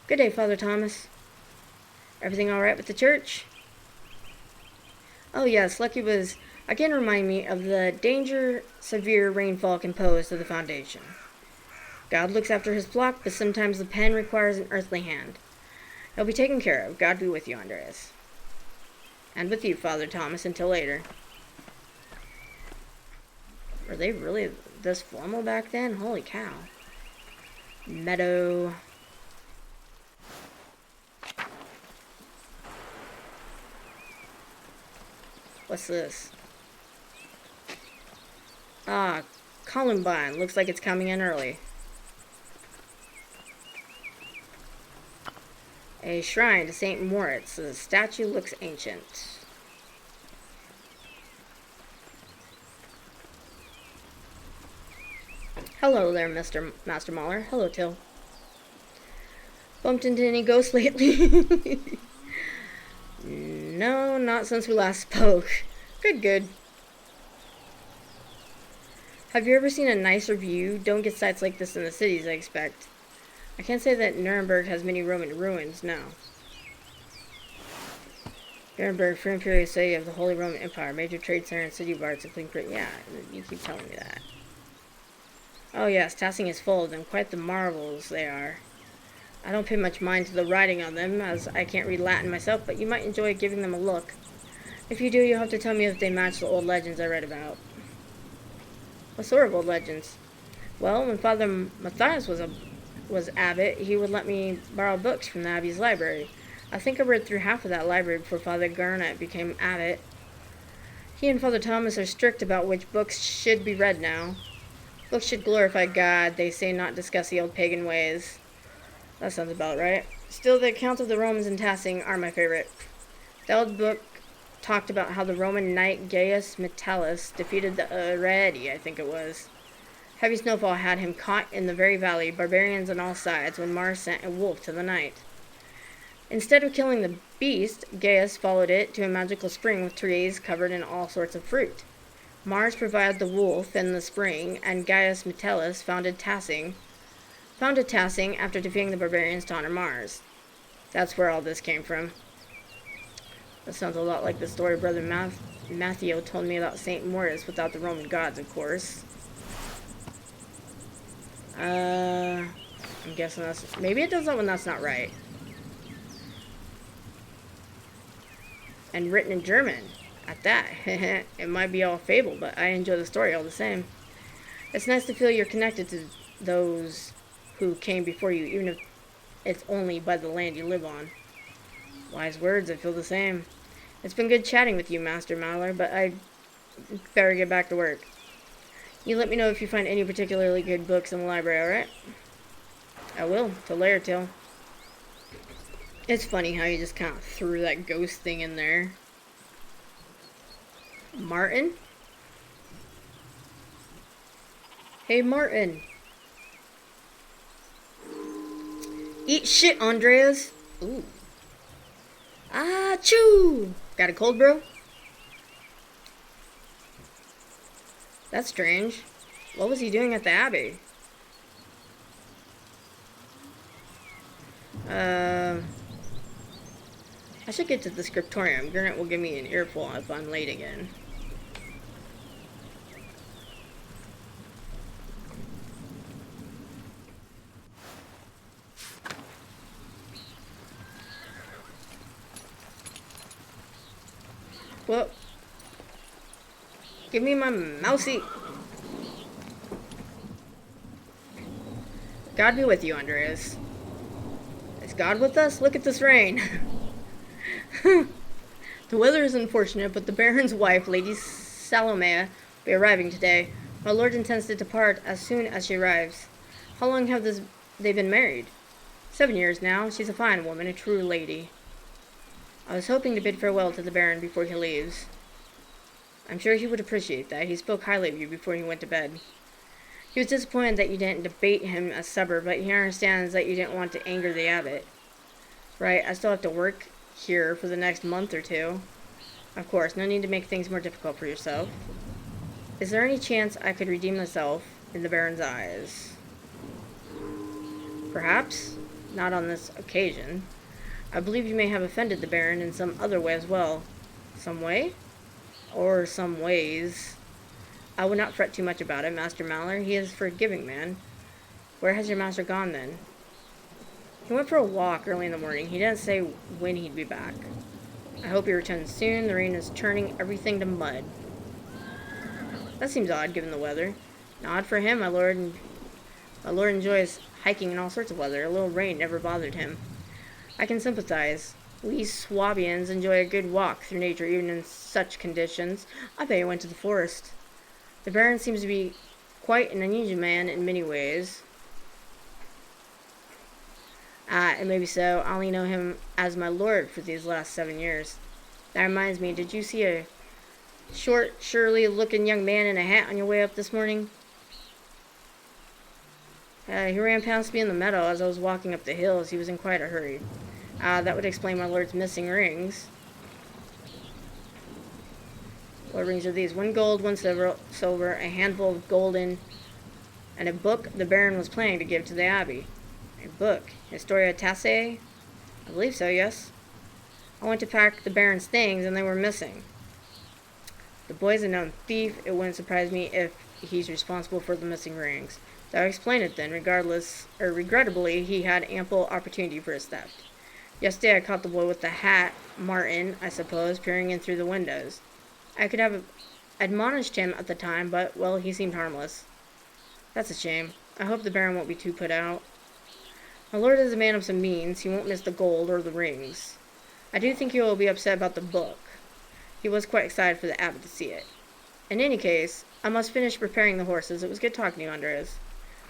Good day, Father Thomas. Everything all right with the church? Oh, yes, Lucky was again remind me of the danger severe rainfall can pose to the foundation. God looks after his flock, but sometimes the pen requires an earthly hand. It'll be taken care of. God be with you, Andreas. And with you, Father Thomas, until later. Were they really this formal back then? Holy cow. Meadow. What's this? Columbine. Looks like it's coming in early. A shrine to St. Moritz. The statue looks ancient. Hello there, Master Maler. Hello, Till. Bumped into any ghosts lately? No, not since we last spoke. Good. Have you ever seen a nicer view? Don't get sights like this in the cities, I expect. I can't say that Nuremberg has many Roman ruins, no. Nuremberg, free imperial city of the Holy Roman Empire, major trade center and city of arts, including... Yeah, you keep telling me that. Oh yes, Tassing is full of them. Quite the marvels they are. I don't pay much mind to the writing on them, as I can't read Latin myself, but you might enjoy giving them a look. If you do, you'll have to tell me if they match the old legends I read about. What sort of old legends? Well, when Father Matthias was abbot, he would let me borrow books from the abbey's library. I think I read through half of that library before Father Garnet became abbot. He and Father Thomas are strict about which books should be read now. Books should glorify God, they say, not discuss the old pagan ways. That sounds about right. Still, the accounts of the Romans in Tassing are my favorite. The old book talked about how the Roman knight Gaius Metellus defeated the Areti, I think it was. Heavy snowfall had him caught in the very valley, barbarians on all sides, when Mars sent a wolf to the knight. Instead of killing the beast, Gaius followed it to a magical spring with trees covered in all sorts of fruit. Mars provided the wolf and the spring, and Gaius Metellus founded Tassing after defeating the barbarians to honor Mars. That's where all this came from. That sounds a lot like the story Brother Matthew told me about St. Moritz without the Roman gods, of course. I'm guessing that's... Maybe it does that when that's not right. And written in German. At that. It might be all fable, but I enjoy the story all the same. It's nice to feel you're connected to those who came before you, even if it's only by the land you live on. Wise words, I feel the same. It's been good chatting with you, Master Maler, but I better get back to work. You let me know if you find any particularly good books in the library, alright? I will, to layer till. It's funny how you just kind of threw that ghost thing in there. Martin? Hey, Martin. Eat shit, Andreas. Ooh. Ah, choo! Got a cold, bro? That's strange. What was he doing at the Abbey? I should get to the scriptorium. Gurnett will give me an earful if I'm late again. Well, give me my mousey. God be with you, Andreas. Is God with us? Look at this rain. The weather is unfortunate, but the Baron's wife, Lady Salome, will be arriving today. My lord intends to depart as soon as she arrives. How long have they been married? 7 years now. She's a fine woman, a true lady. I was hoping to bid farewell to the Baron before he leaves. I'm sure he would appreciate that. He spoke highly of you before he went to bed. He was disappointed that you didn't debate him as supper, but he understands that you didn't want to anger the abbot. Right, I still have to work here for the next month or two. Of course, no need to make things more difficult for yourself. Is there any chance I could redeem myself in the Baron's eyes? Perhaps. Not on this occasion. I believe you may have offended the Baron in some other way as well. Some way? Or some ways. I would not fret too much about it, Master Maler. He is a forgiving man. Where has your master gone, then? He went for a walk early in the morning. He didn't say when he'd be back. I hope he returns soon. The rain is turning everything to mud. That seems odd, given the weather. Not for him, my lord. My lord enjoys hiking in all sorts of weather. A little rain never bothered him. I can sympathize. We Swabians enjoy a good walk through nature, even in such conditions. I bet he went to the forest. The Baron seems to be quite an unusual man in many ways. It may be so. I only know him as my lord for these last 7 years. That reminds me, did you see a short, surly-looking young man in a hat on your way up this morning? He ran past me in the meadow as I was walking up the hills. He was in quite a hurry. That would explain my lord's missing rings. What rings are these? 1 gold, 1 silver, a handful of golden, and a book the Baron was planning to give to the Abbey. A book? Historia Tasse? I believe so, yes. I went to pack the Baron's things, and they were missing. The boy's a known thief. It wouldn't surprise me if he's responsible for the missing rings. That would explain it then. Regrettably, he had ample opportunity for his theft. Yesterday I caught the boy with the hat, Martin, I suppose, peering in through the windows. I could have admonished him at the time, but, well, he seemed harmless. That's a shame. I hope the Baron won't be too put out. My lord is a man of some means. He won't miss the gold or the rings. I do think he will be upset about the book. He was quite excited for the abbot to see it. In any case, I must finish preparing the horses. It was good talking to you, Andreas.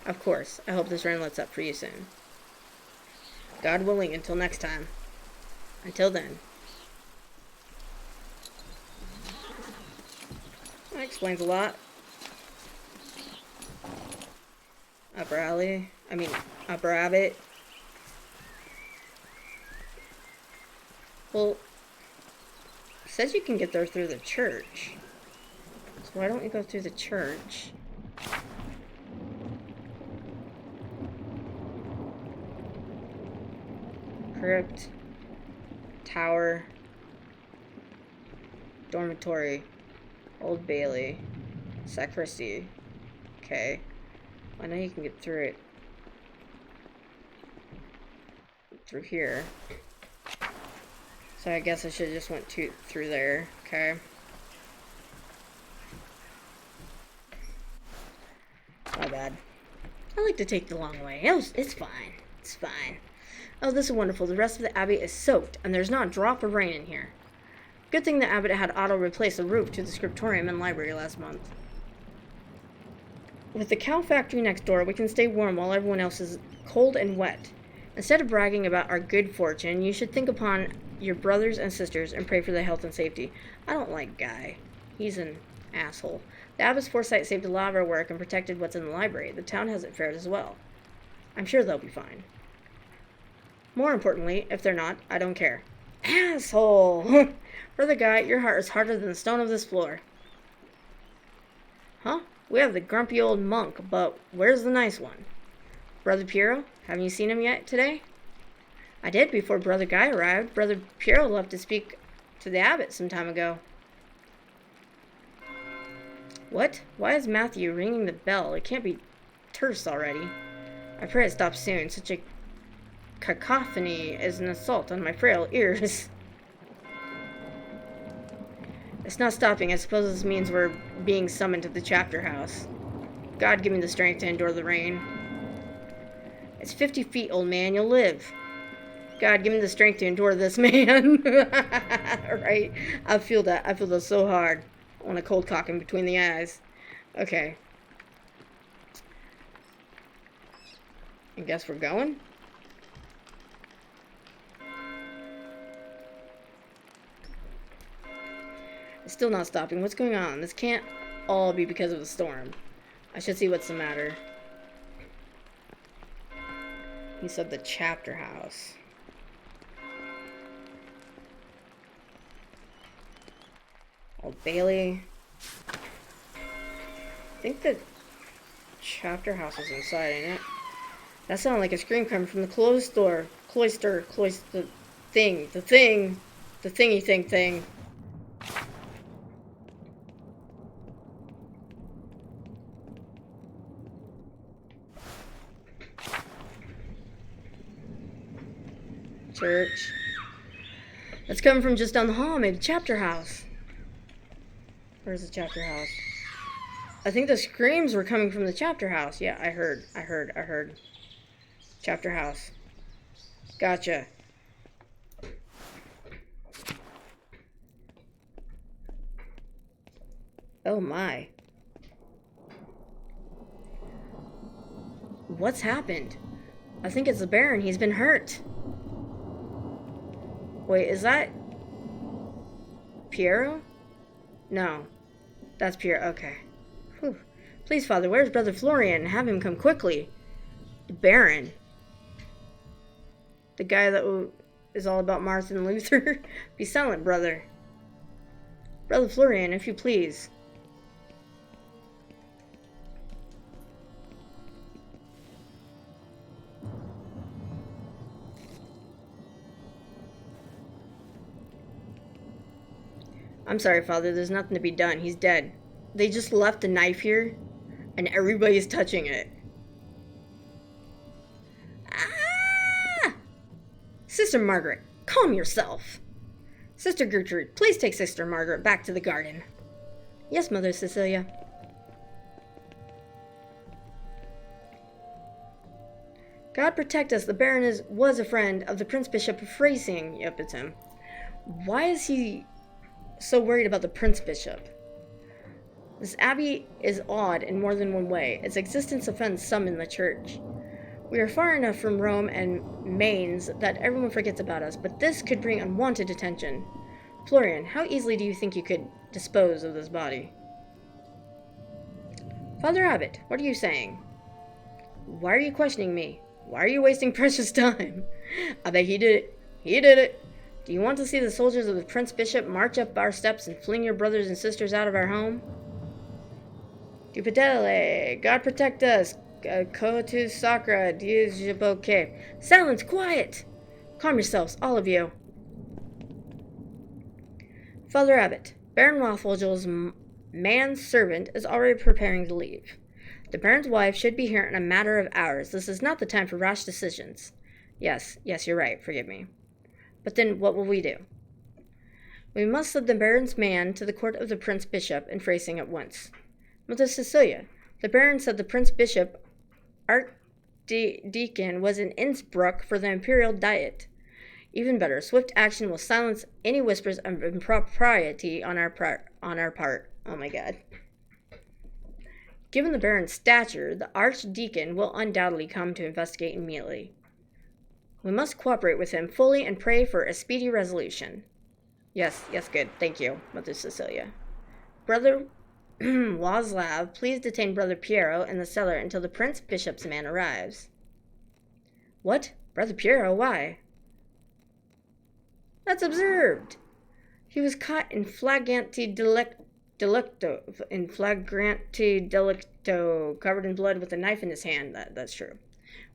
Of course. I hope this rain lets up for you soon. God willing, until next time. Until then. That explains a lot. Upper Abbot. Well, it says you can get there through the church. So why don't we go through the church? Crypt. Tower. Dormitory. Old Bailey. Sacristy. Okay. I know you can get through it. Through here. So I guess I should have just went through there. Okay. My bad. I like to take the long way. It's fine. It's fine. Oh, this is wonderful. The rest of the abbey is soaked, and there's not a drop of rain in here. Good thing the abbot had Otto replace the roof to the scriptorium and library last month. With the cow factory next door, we can stay warm while everyone else is cold and wet. Instead of bragging about our good fortune, you should think upon your brothers and sisters and pray for their health and safety. I don't like Guy. He's an asshole. The abbot's foresight saved a lot of our work and protected what's in the library. The town hasn't fared as well. I'm sure they'll be fine. More importantly, if they're not, I don't care. Asshole! Brother Guy, your heart is harder than the stone of this floor. Huh? We have the grumpy old monk, but where's the nice one? Brother Piero? Haven't you seen him yet today? I did before Brother Guy arrived. Brother Piero left to speak to the abbot some time ago. What? Why is Matthew ringing the bell? It can't be terse already. I pray it stops soon. Such a cacophony is an assault on my frail ears. It's not stopping. I suppose this means we're being summoned to the chapter house. God give me the strength to endure the rain. It's 50 feet, old man. You'll live. God give me the strength to endure this, man. Right? I feel that. I feel that so hard. I want a cold cock in between the eyes. Okay. I guess we're going? It's still not stopping. What's going on? This can't all be because of the storm. I should see what's the matter. He said the chapter house. Old Bailey. I think the chapter house is inside, ain't it? That sounded like a scream coming from the cloister. The thingy thing. Church. That's coming from just down the hall, maybe chapter house. Where's the chapter house? I think the screams were coming from the chapter house. Yeah, I heard. Chapter house. Gotcha. Oh my. What's happened? I think it's the Baron. He's been hurt. Wait, is that Piero? No. That's Piero. Okay. Whew. Please, Father, where's Brother Florian? Have him come quickly. The Baron. The guy that is all about Martin Luther. Be silent, brother. Brother Florian, if you please. I'm sorry, Father, there's nothing to be done. He's dead. They just left a knife here, and everybody's touching it. Ah! Sister Margaret, calm yourself. Sister Gertrude, please take Sister Margaret back to the garden. Yes, Mother Cecilia. God protect us, the Baron was a friend of the Prince Bishop of Racing. Yep, it's him. Why is he so worried about the Prince Bishop? This abbey is odd in more than one way. Its existence offends some in the church. We are far enough from Rome and Mainz that everyone forgets about us, but this could bring unwanted attention. Florian, how easily do you think you could dispose of this body? Father Abbot, what are you saying? Why are you questioning me? Why are you wasting precious time? I bet he did it. He did it. Do you want to see the soldiers of the Prince Bishop march up our steps and fling your brothers and sisters out of our home? Dupitele, God protect us. Kotu Sakra, Dieu Jiboke. Silence, quiet! Calm yourselves, all of you. Father Abbot, Baron Rothwogel's manservant is already preparing to leave. The Baron's wife should be here in a matter of hours. This is not the time for rash decisions. Yes, you're right, forgive me. But then what will we do? We must lead the Baron's man to the court of the Prince Bishop in Fracing at once. Mother Cecilia, the Baron said the Prince Bishop Archdeacon was in Innsbruck for the Imperial Diet. Even better, swift action will silence any whispers of impropriety on our part. Oh my god. Given the Baron's stature, the Archdeacon will undoubtedly come to investigate immediately. We must cooperate with him fully and pray for a speedy resolution. Yes, good. Thank you, Mother Cecilia. Brother Waslav, please detain Brother Piero in the cellar until the Prince Bishop's man arrives. What? Brother Piero? Why? That's absurd. He was caught in flagrante delicto, covered in blood with a knife in his hand. That's true.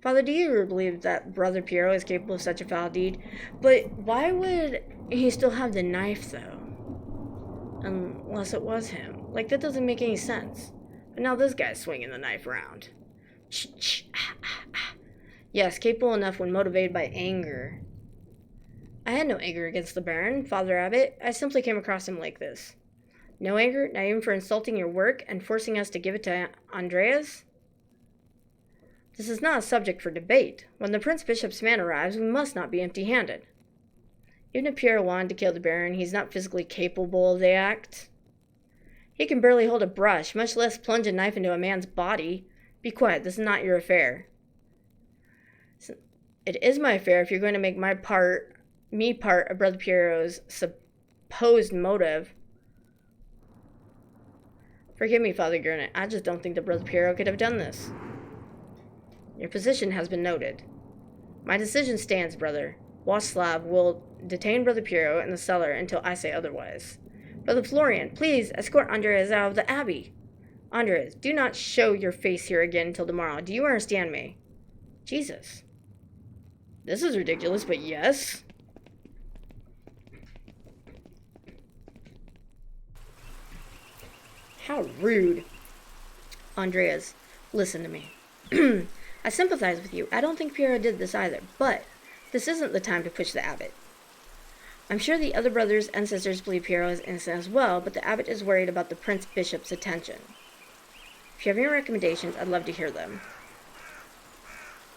Father, do you believe that Brother Piero is capable of such a foul deed? But why would he still have the knife, though? Unless it was him. Like, that doesn't make any sense. But now this guy's swinging the knife around. Yes, capable enough when motivated by anger. I had no anger against the Baron, Father Abbot. I simply came across him like this. No anger, not even for insulting your work and forcing us to give it to Andreas? This is not a subject for debate. When the Prince Bishop's man arrives, we must not be empty-handed. Even if Piero wanted to kill the Baron, he's not physically capable of the act. He can barely hold a brush, much less plunge a knife into a man's body. Be quiet, this is not your affair. It is my affair if you're going to make me part of Brother Piero's supposed motive. Forgive me, Father Gurnet, I just don't think that Brother Piero could have done this. Your position has been noted. My decision stands, brother. Waslav will detain Brother Piero in the cellar until I say otherwise. Brother Florian, please escort Andreas out of the abbey. Andreas, do not show your face here again until tomorrow. Do you understand me? Jesus. This is ridiculous, but yes. How rude. Andreas, listen to me. I sympathize with you. I don't think Piero did this either, but this isn't the time to push the abbot. I'm sure the other brothers and sisters believe Piero is innocent as well, but the abbot is worried about the Prince Bishop's attention. If you have any recommendations, I'd love to hear them.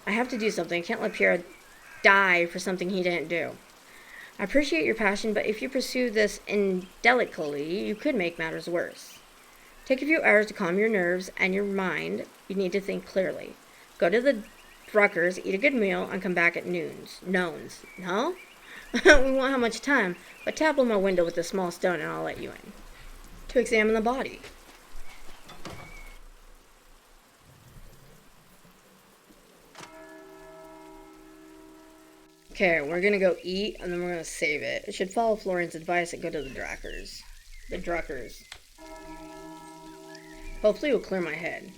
I have to do something. I can't let Piero die for something he didn't do. I appreciate your passion, but if you pursue this indelicately, you could make matters worse. Take a few hours to calm your nerves and your mind. You need to think clearly. Go to the Druckers, eat a good meal, and come back at noons. No? We won't have much time, but tap on my window with a small stone and I'll let you in. To examine the body. Okay, we're gonna go eat and then we're gonna save it. I should follow Florian's advice and go to the Druckers. Hopefully it will clear my head.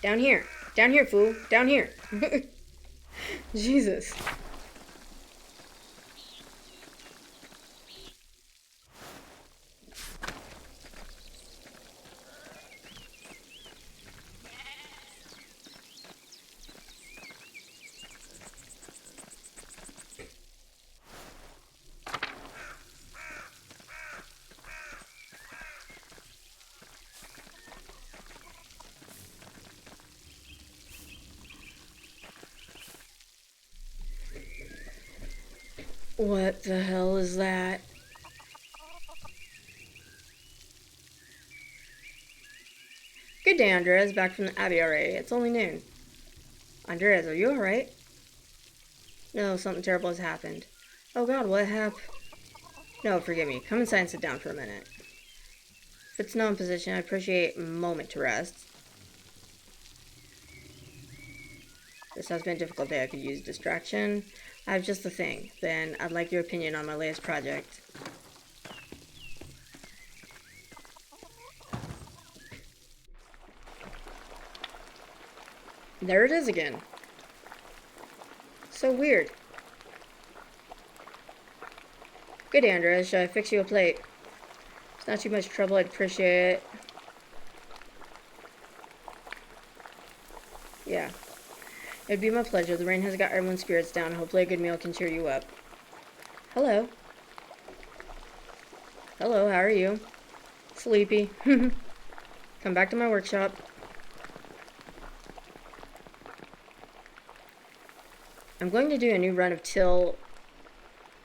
Down here, fool, down here. Jesus. What the hell is that? Good day, Andreas. Back from the Abbey already. It's only noon. Andreas, are you alright? No, something terrible has happened. Oh god, what happened? No, forgive me. Come inside and sit down for a minute. If it's not in position, I'd appreciate a moment to rest. This has been a difficult day. I could use distraction. I have just the thing. Then I'd like your opinion on my latest project. There it is again. So weird. Good, Andreas. Should I fix you a plate? It's not too much trouble. I'd appreciate it. Yeah. It'd be my pleasure. The rain has got everyone's spirits down. Hopefully a good meal can cheer you up. Hello. Hello, how are you? Sleepy. Come back to my workshop. I'm going to do a new run of Till.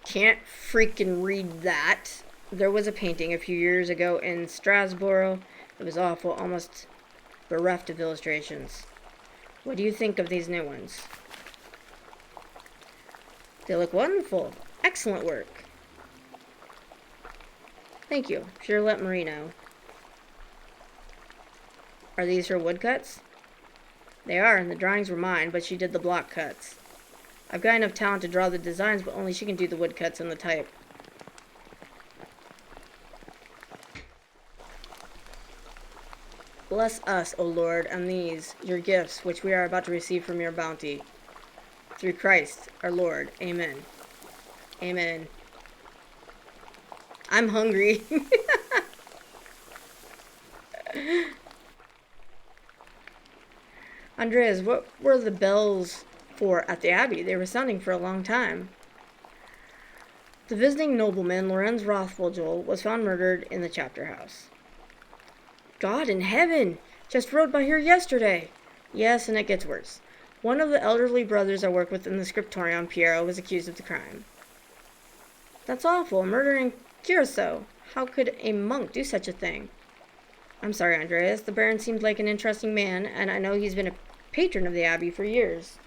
Can't freaking read that. There was a painting a few years ago in Strasbourg. It was awful, almost bereft of illustrations. What do you think of these new ones? They look wonderful. Excellent work. Thank you. Sure, let Marie know. Are these her woodcuts? They are, and the drawings were mine, but she did the block cuts. I've got enough talent to draw the designs, but only she can do the woodcuts and the type. Bless us, O Lord, and these, your gifts, which we are about to receive from your bounty. Through Christ, our Lord. Amen. Amen. I'm hungry. Andreas, what were the bells for at the Abbey? They were sounding for a long time. The visiting nobleman, Lorenz Rothvogel, was found murdered in the chapter house. God in heaven! Just rode by here yesterday. Yes, and it gets worse. One of the elderly brothers I work with in the scriptorium, Piero, was accused of the crime. That's awful. Murder in Curacao. How could a monk do such a thing? I'm sorry, Andreas. The Baron seemed like an interesting man, and I know he's been a patron of the Abbey for years.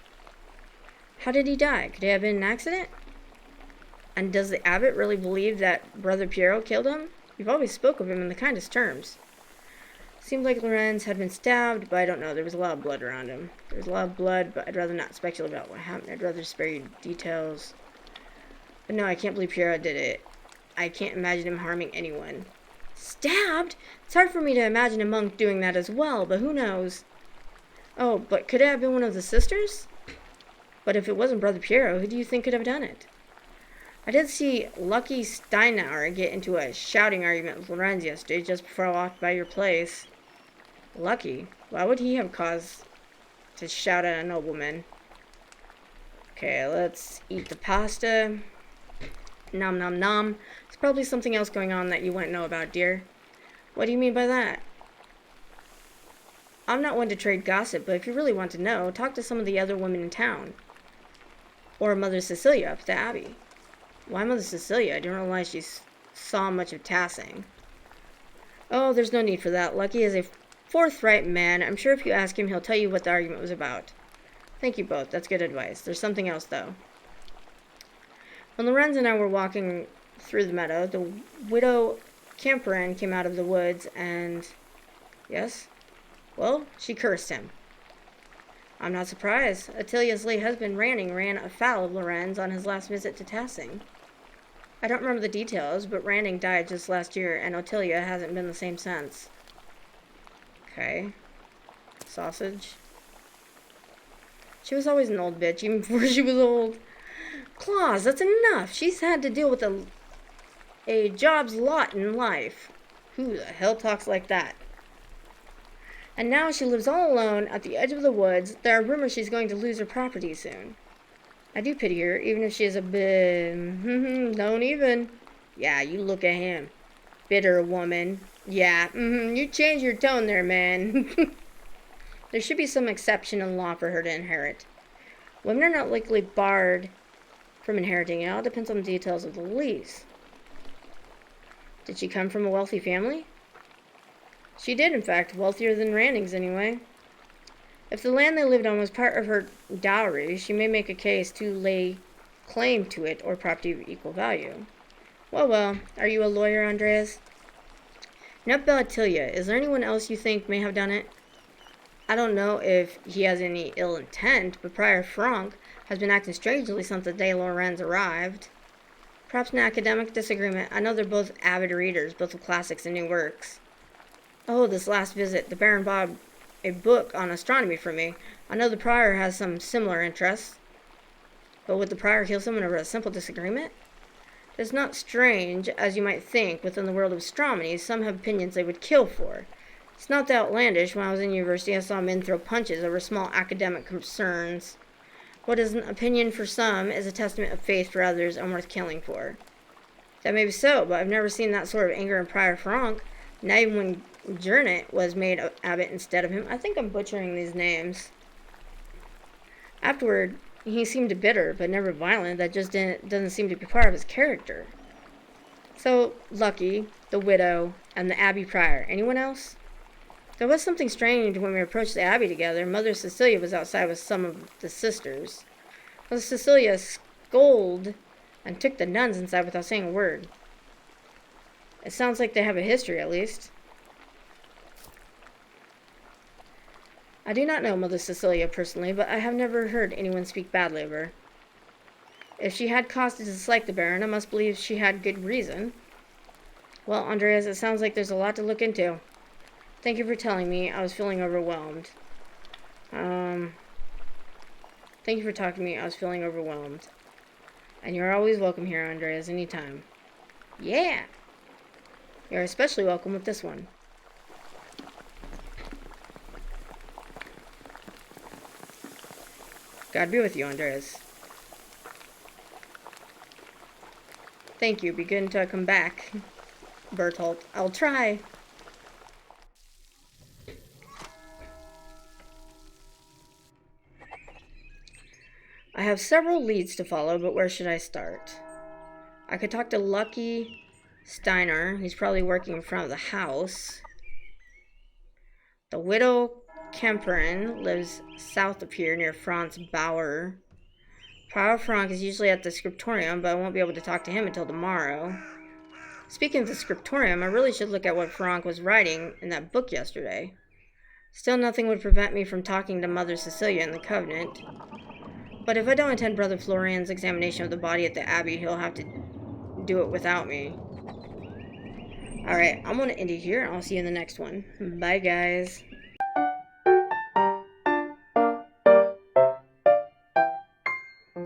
How did he die? Could it have been an accident? And does the abbot really believe that Brother Piero killed him? You've always spoke of him in the kindest terms. Seemed like Lorenz had been stabbed, but I don't know. There was a lot of blood around him. There was a lot of blood, but I'd rather not speculate about what happened. I'd rather spare you details. But no, I can't believe Piero did it. I can't imagine him harming anyone. Stabbed? It's hard for me to imagine a monk doing that as well, but who knows? Oh, but could it have been one of the sisters? But if it wasn't Brother Piero, who do you think could have done it? I did see Lucky Steinauer get into a shouting argument with Lorenz yesterday just before I walked by your place. Lucky? Why would he have cause to shout at a nobleman? Okay, let's eat the pasta. Nom nom nom. There's probably something else going on that you wouldn't know about, dear. What do you mean by that? I'm not one to trade gossip, but if you really want to know, talk to some of the other women in town. Or Mother Cecilia up at the Abbey. Why Mother Cecilia? I didn't realize she saw much of Tassing. Oh, there's no need for that. Lucky is a forthright man. I'm sure if you ask him, he'll tell you what the argument was about. Thank you both. That's good advice. There's something else, though. When Lorenz and I were walking through the meadow, the widow Camperin came out of the woods and... Yes? Well, she cursed him. I'm not surprised. Attilia's late husband, Ranning, ran afoul of Lorenz on his last visit to Tassing. I don't remember the details, but Ranning died just last year, and Ottilia hasn't been the same since. Okay. Sausage. She was always an old bitch, even before she was old. Claus, that's enough. She's had to deal with a job's lot in life. Who the hell talks like that? And now she lives all alone at the edge of the woods. There are rumors she's going to lose her property soon. I do pity her, even if she is a bit... don't even. Yeah, you look at him. Bitter woman. Yeah, you change your tone there, man. There should be some exception in law for her to inherit. Women are not likely barred from inheriting. It all depends on the details of the lease. Did she come from a wealthy family? She did, in fact, wealthier than Ranning's anyway. If the land they lived on was part of her dowry, she may make a case to lay claim to it or property of equal value. Well, are you a lawyer, Andreas? Not Belatilia. Is there anyone else you think may have done it? I don't know if he has any ill intent, but Prior Franck has been acting strangely since the day Lorenz arrived. Perhaps an academic disagreement. I know they're both avid readers, both of classics and new works. Oh, this last visit, the Baron bought a book on astronomy for me. I know the Prior has some similar interests. But would the Prior kill someone over a simple disagreement? It's not strange, as you might think, within the world of astronomy. Some have opinions they would kill for. It's not that outlandish. When I was in university, I saw men throw punches over small academic concerns. What is an opinion for some is a testament of faith for others and worth killing for. That may be so, but I've never seen that sort of anger in Prior Franck. Not even when Jernet was made abbot instead of him. I think I'm butchering these names. Afterward, He seemed bitter, but never violent. That just doesn't seem to be part of his character. So, Lucky, the widow, and the Abbey Prior. Anyone else? There was something strange when we approached the Abbey together. Mother Cecilia was outside with some of the sisters. Mother Cecilia scolded and took the nuns inside without saying a word. It sounds like they have a history, at least. I do not know Mother Cecilia personally, but I have never heard anyone speak badly of her. If she had cause to dislike the Baron, I must believe she had good reason. Well, Andreas, it sounds like there's a lot to look into. Thank you for telling me. I was feeling overwhelmed. Thank you for talking to me. I was feeling overwhelmed. And you're always welcome here, Andreas, anytime. Yeah! You're especially welcome with this one. God be with you, Andreas. Thank you. Be good to come back, Bertolt. I'll try. I have several leads to follow, but where should I start? I could talk to Lucky Steiner. He's probably working in front of the house. The widow Kemperin lives south of here near Franz Bauer. Prior Frank is usually at the scriptorium, but I won't be able to talk to him until tomorrow. Speaking of the scriptorium, I really should look at what Frank was writing in that book yesterday. Still, nothing would prevent me from talking to Mother Cecilia in the Covenant. But if I don't attend Brother Florian's examination of the body at the Abbey, he'll have to do it without me. Alright, I'm going to end it here, and I'll see you in the next one. Bye, guys.